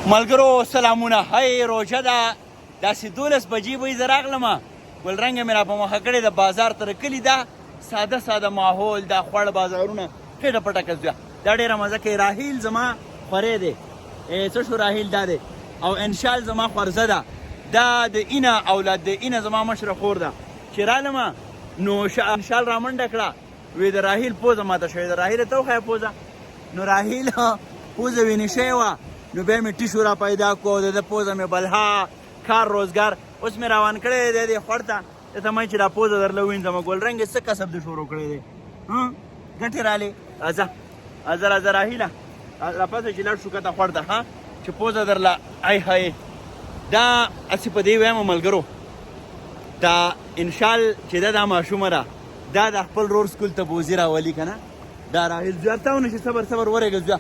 ملګرو سلامونه. هی روژه ده، داسې 12 بجې به یې زه راغلم، ګلرنګه مې را په مخه کړې د بازار تر کلي ده، ساده ساده ماحول ده، خوړ بازارونه خېټه پټه کزویه، دا ډېره مزه کوي. راحیل زما خوری دی، څه شو راحیل دا دی، او انشال زما خورزه ده، دا د اینه اولاد دی، اینه زما مشره خور ده. چې رالمه نو انشال را منډه کړه، وی د راحیل پوزه ماته شوې ده، راحیل ته وښیه پوزه، نو راحیل پوزه وینې شوې وه، نو بیا مې ټیشو را پیدا کړو، د ده پوزه مې بلها کار روزګار اوس مې روان کړی دی دې خوړ ته، درته ما چې دا پوزه درله ووینځم. ګلرنګې څه کسب دې شروع کړی دی؟ ګټې رالې، راځه راحیله راپاسه چې لاړ شو کته خوړ ته، ها چې پوزه درله. ای های دا هسې په دې وایم ملګرو، دا انشال چې ده دا ماشومه ده، دا د خپل رور سکول ته بوزي راولي که نه، دا راحیل زویه ته ونه شي صبر ورېږه زویه.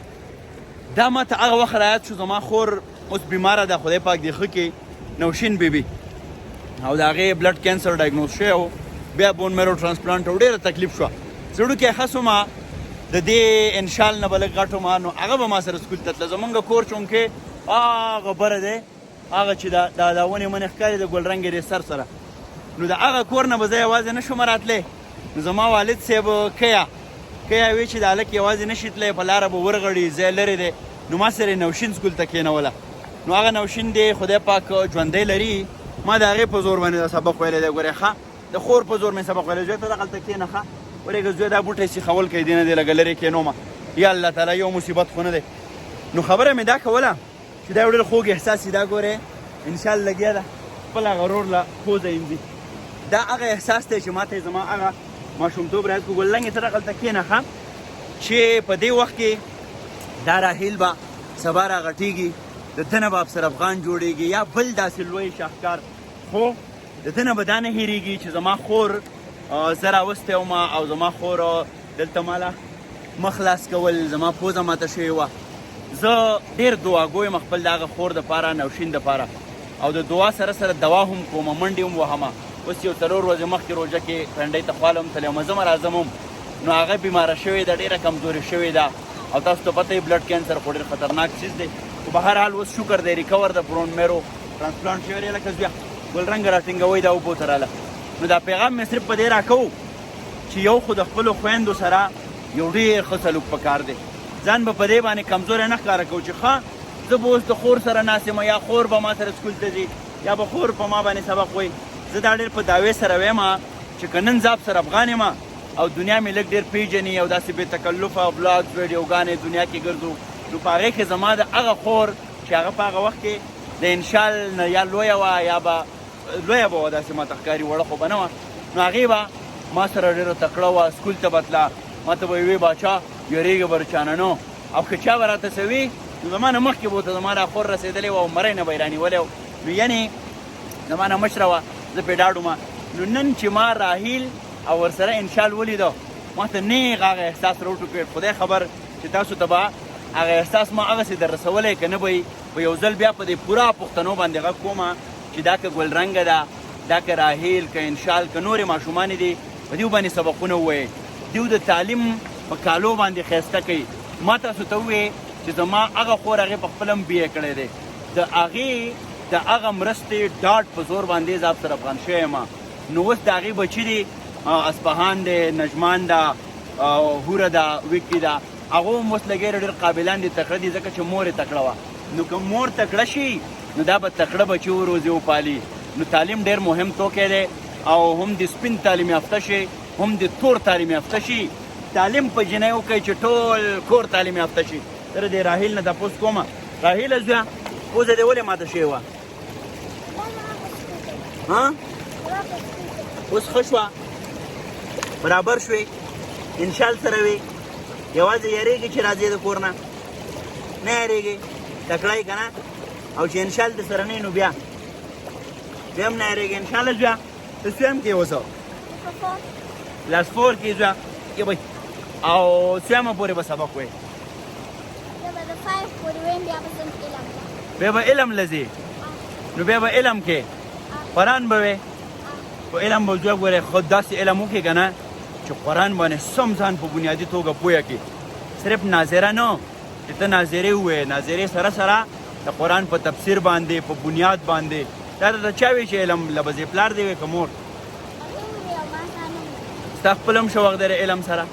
دا ما ته هغه وخت رایاد شو، زما خور اوس بیماره ده، خدای پاک دې ښه کړي، نوشین بیبي، او د هغې بلډ کینسر ډایګنوز شوی و، بیا بون میرو ټرانسپلانټ و، ډېره تکلیف شوه. زړوکی ښه سومه، د دې انشال نه به لږ غټ ومه، نو هغه به ما سره سکول ته تله. زمونږ کور چونکې هغه بره دی، هغه چې دا ونې منې ښکاري د ګلرنګې د سر سره، نو د هغه کور نه به زه یوازې نه شوم راتلی. نو زما والد صاحب کیا وی چې د هلک یوازې نه شي تلی، په لاره به ورغړي، ځای لرې دی، نو ما سره یې نوشین سکول ته کېنوله. نو هغه نوشین دی خدای پاک ژوندی لري، ما د هغې په زور باندې دا سبق ویلی دی. ګورې ښه د خور په زور مې سبق ویلی، زوی ته دغلته کښېنه، ښه ورېږه زوی دا بوټی سیخول کوي، دې نه دی لږه لرې کښېنومه، یا الله تعالی یو مصیبت خو نه دی. نو خبره مې دا کوله چې دا یو ډېر خوږ احساس دا ګورې انشاءالله لګیا ده خپل هغه ورور له پوزه وینځي، دا هغه احساس دی چې ما ته زما هغه ماشومتوب راياد کړو. ګلرنګې ته دغلته کښېنه ښه، چې په دې وخت کې دا راحیل به سبا راغټېږي، د ده نه به افسر افغان جوړېږي یا بل داسې لوی شاهکار، خو د ده نه به دا نه هېرېږي چې زما خور زه راوستی وم او زما خور دلته ماله مخ لاس کول، زما پوزه ماته شوې وه. زه ډېر دعاګو یم خپل د هغه خور دپاره، نوشین دپاره، او د دعا سره سره دوا هم کومه، منډې هم وهمه. اوس یو 3 ورځې مخکې روژه کې فرنډۍ ته خوالم تللی وم، زه راځم هم، نو هغه بیماره شوې ده، ډېره کمزورې شوې ده، او تاسو ته پته یې بلډ کینسر خو ډېر خطرناک چیز دی. خو به هر حال اوس شکر دی ریکور د برون میرو ټرانسپلانټ شوی دی. لکه زویه ګلرنګه راټینګوئ دا اوبو ته راله. نو دا پیغام مې صرف په دې راکوو چې یو خو د خپلو خویندو سره یو ډېر ښه سلوک پکار دی، ځان به په دې باندې کمزوری نه ښکاره کوو چې ښه زه به اوس د خور سره ناست یم، یا خور به ما سره سکول ته ځي، یا به خور په ما باندې سبق وایي. زه دا ډېر په دعوې سره وایم چې که نن زه افسر افغان یم او دنیا مې لږ ډېر پیژني او داسې بې تکلفه بلاګز ویډیوګانې دنیا کې ګرځو، نو په هغې کې زما د هغه خور چې هغه په هغه وخت کې د انشال نه یا لویه وه یا به لویه به وه، داسې ماته ښکاري، وړه خو به نه وه، نو هغې به ما سره ډېره تکړه وه، سکول ته به تله، ما ته به یې وی باچا یېرېږه به رچانه نو، او که چا به راته څه وي نو زما نه مخکې به ورته زما دا خور رسېدلې وه او مری نه به یې رانیولی و، نو یعنې زما نه مشره وه، زه پرې ډاډ ومه. نو نن چې ما راحیل او ورسره انشال ولیده، ما ته نیغ هغه احساس راوټوکېد. خدای خبر چې تاسو ته به هغه احساس ما هغسې در رسولی که نه به په یو ځل بیا په دې پوره پښتنو باندې غږ کومه چې دا که ګلرنګه ده، دا که راحیل، که انشال، که نورې ماشومانې دي، په دیو باندې سبقونه ووایئ، دیو د تعلیم په کالو باندې ښایسته کوي. ما تاسو ته ووایې چې زما هغه خور هغې په خپله هم بی کړی دی، د هغې د هغه مرستې ډاډ په زور باندې زه افسر افغان شوی یم. نو اوس د هغې بچي دي، اصفهان دی، نجمان ده، هوره ده، ویکي ده، هغو هم اوس لګېره ډېر قابلان دي، تکړه دي، ځکه چې مور یې تکړه وه. نو که مور تکړه شي نو دا به تکړه بچي وروزي وپالي. نو تعلیم ډېر مهم توکی دی، او هم د سپین تعلیم یافته شي، هم د تور تعلیم یافته شي. تعلیم په جنۍ وکړئ چې ټول کور تعلیم یافته شي. زه د راحیل نه تپوس کومه، راحیله زویه پوزه دې ولې ماته شوې وه؟ اوس ښه شوه، برابر شوې، انشال سره وې، یوازې یېرېږي چې راځې د کور نه یېرېږي، تکړه یې که نه، او چې انشال د سره نه نو بیا هم نه یېرېږي. انشاله زویه ته سویم کې اوسه کلاس 4 کې زویه کې بی، او سویمه پورې به سبق وایي، بیا به علم لځې، نو بیا به علم کې قرآن به وې، په علم به زویه ګورې خود داسې علم وکړې که نه چې قرآن باندې سم ځان په بنیادي توګه پویه کړي، صرف ناظره نه چې ته ناظرې ووایې، ناظرې سره سره د قرآن په تفسیر باندې په بنیاد باندې دا د چا وی چې علم لبځې پلار دی وی که مور ستا خپل هم شوق دی علم سره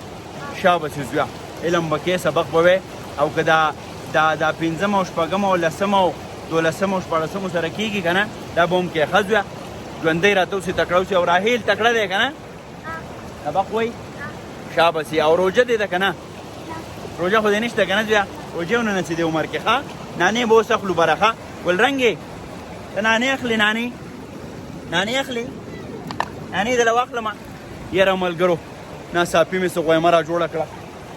شابه زویا علم به کې سبق به وی او که دا پنځم او شپږم او لسم او دولسم او شپاړسم سره کېږي که نه دا به هم کې ښه زویا ژوندی راته اوسې تکړه اوسې او راهیل تکړه دی که نه سبق وایي شابه سي او روژه دی ده که نه روژه خو دې نشته که نه زویا روژې ونه نڅېدې عمر کې ښه نانې به اوس اخلو بره ښه ګلرنګې ته نانې اخلې نانې اخلې نانې دله واخلمه یاره ملګرو ناڅاپي مې څه غویمه را جوړه کړه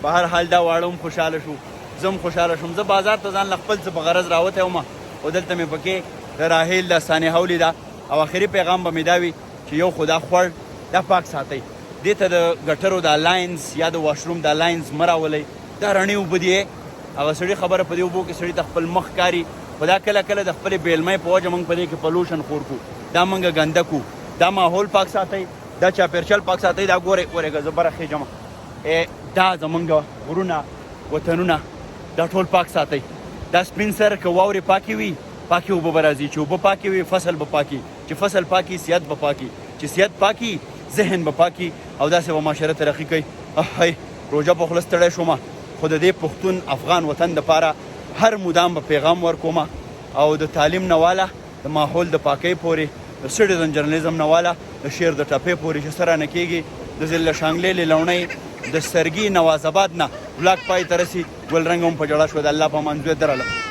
په هر حال دا واړه هم خوشحاله شو زه هم خوشحاله شوم زه بازار ته ځان له خپل څه په غرض راوتی وم خو دلته مې پکې د راهیل دا سانحه ولیده او آخري پیغام به مې دا وي چې یو خو دا خوړ دا پاک ساتئ دې ته د ګټرو دا لاینز یا د واشروم دا لاینز مه راولئ دا رڼې اوبه دي هغه سړي خبره په دې اوبو کې سړي ته خپل مخ کاري خو دا کله کله د خپلې بیلمۍ په وجه موږ په دې کې پلوشن خور کړو دا موږ ګنده کړو دا ماحول پاک ساتئ دا چاپېرچل پاک ساتئ دا ګورئ ورېږه زه بره خېجم دا زمونږ غرونه وطنونه دا ټول پاک ساتئ دا سپین سر که واورې پاکې وي پاکې اوبه به راځي چې اوبه پاکې وي فصل به پاکي چې فصل پاکي صحت به پاکي چې صحت پاکي ذهن به پاکي او داسې به معاشره ترقي کوي هی روژه په خوله ستړی شومه خو د دې پښتون افغان وطن دپاره هر مدام به پیغام ورکومه او د تعلیم نه واله د ماحول د پاکۍ پورې د سټیزن جرنالیزم نه واله د شعر د ټپې پورې چې څه رانه کېږي د ضلع شانګلې له لوڼۍ د سرګي نواز آباد نه بلاک پای ته رسي ګلرنګ هم په جړه شو د الله په امان زوی درله